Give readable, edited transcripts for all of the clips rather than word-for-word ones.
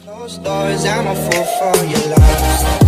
Closed doors, I'm a fool for your love.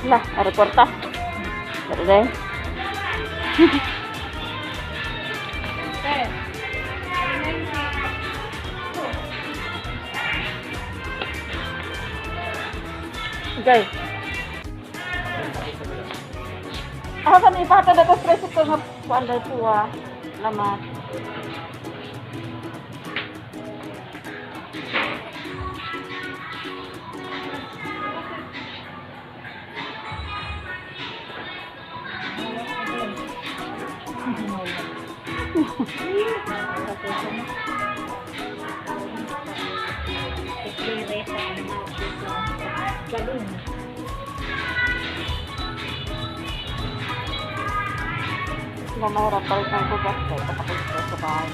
Lah, ada porta. Ada deh. Okay. Kan ipata dito stress ko nga kuan dai tuwa. Lamat. Nggak mahirap balik ng bugas kayo kapag sa bahay.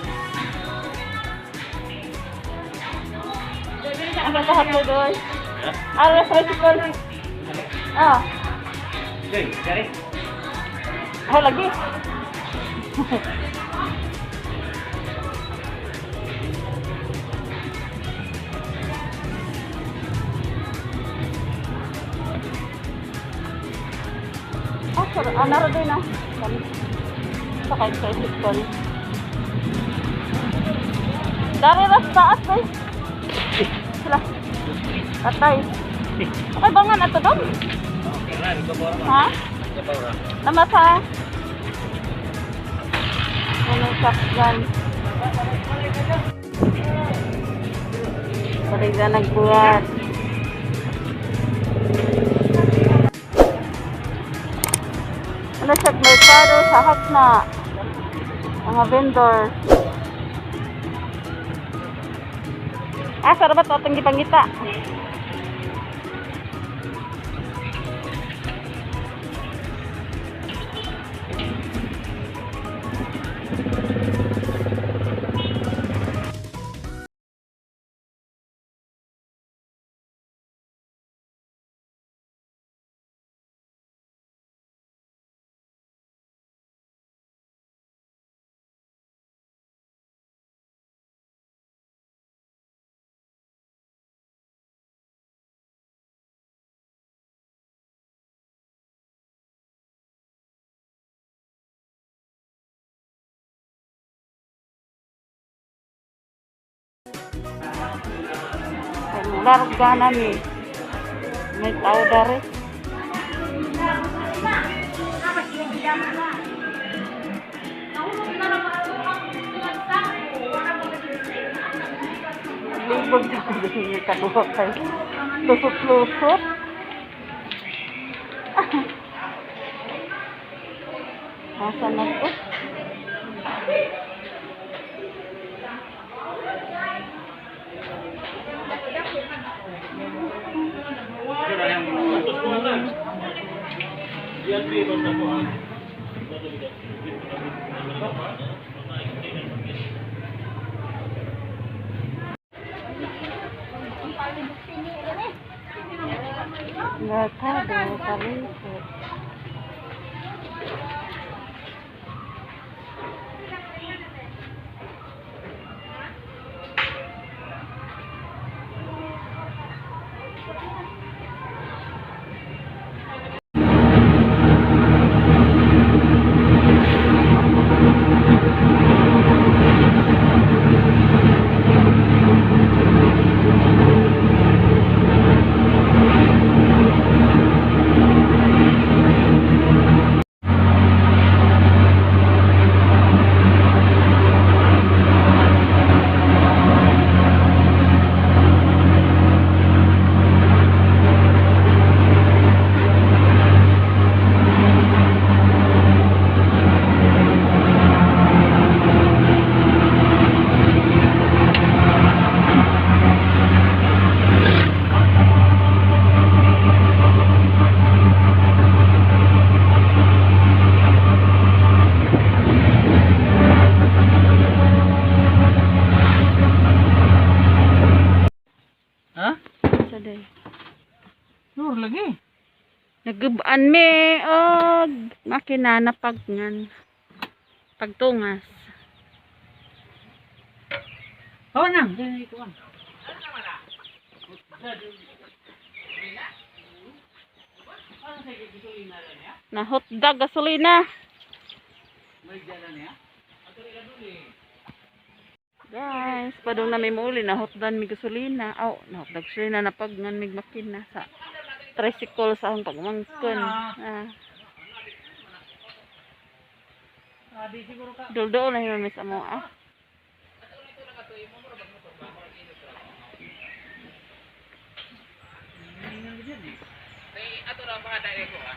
Ano lahat mo doon? Ano tricycle? Ah. Joy, cari. Oh, lagi. Oh, sorry. Naroon din ah. Sakay sa tricycle. Dari ras taas guys. Sila. Patay. Okay bangan ato doon? Ha? Nama sa? Ano sakyan? Pwede na nagbuhat. Ano siya merkado sa hakna? Mga vendor. Asa ba ito itong gipangita? Larga ni may tao dari. Huwag na ko din kaduha kay lusot-lusot. Asa na to? Gatado, kalikot. Saday. Nur lagi. Nagubaan me og makina na pagngan. Pagtungas. Oh, nang. Diyan ito kan. Na hotdog gasolina. Guys, padong na may muli na hotdog mi gasolina. Aw, na hotdog gasolina na pagngan mig makina sa tricycle sa akong pagmangkon. Duldo na yun sa mo ah. Ato ra pa dai ko ah.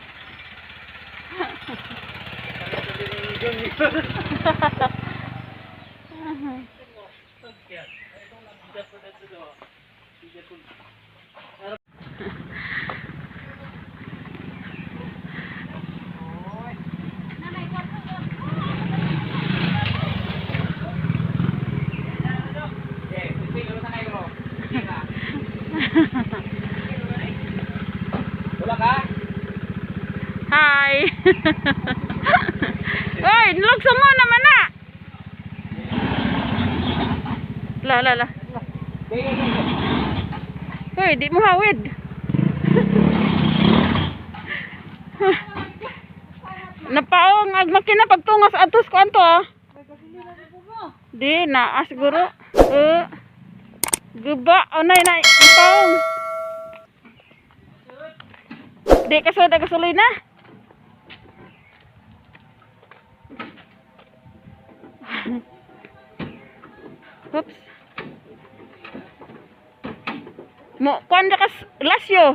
Hi. Oy, nilugso mo naman na. La. Hoy, di mo hawid. Napaong ag makina pagtungas atos ko anto ah. Di na siguro. Guba onay na napaong. Di ka soda gasolina. Oops. Mo kuan ka lasyo.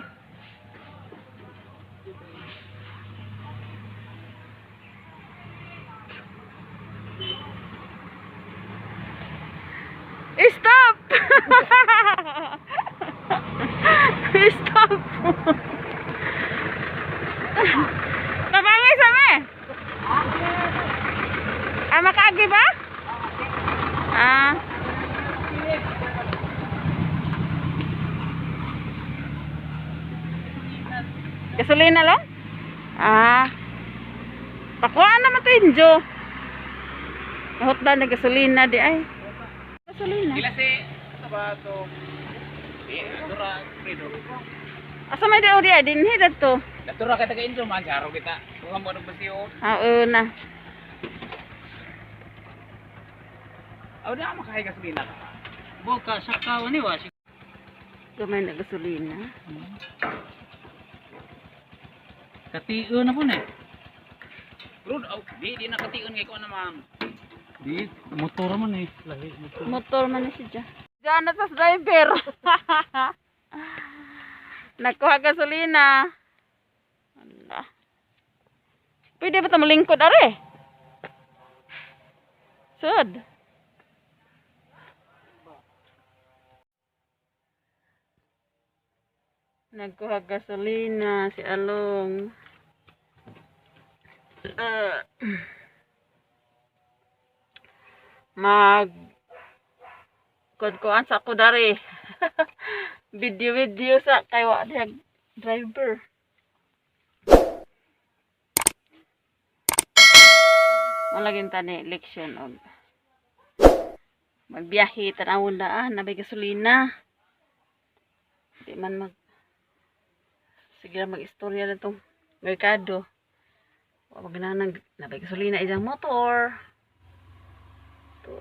Stop. Stop. Kabangay sa me. Makaagi ba? Gasolina lang? Pakuhaan naman ito injo. Hotdog na gasolina di ay. Gasolina. Gila si sabato. Dura predo. Asa may daw di ay dinhi dadto. Datura ka taga injo man jaro kita. Kuha mo ng basiyo. Na. Aw na makahay gasolina ka. Boka sa kawan ni wasi. Gamay na gasolina. Katiun na po na eh. Bro, di na katiun ngayon ko naman. Di, motor man eh. Lahi, Motor man na siya. Gana sa driver. Nakuha gasolina. Ala. Pwede ba ito malingkod, are? Sud. Nagkuha gasolina si Along. Mag kuan sa ako dari. Video sa kay wa diag driver. Malagin tani election og magbiyahe tanawon daan nabay gasolina. Di man sige lang mag-istorya na itong merkado. Wag na nabay gasolina isang motor. Ito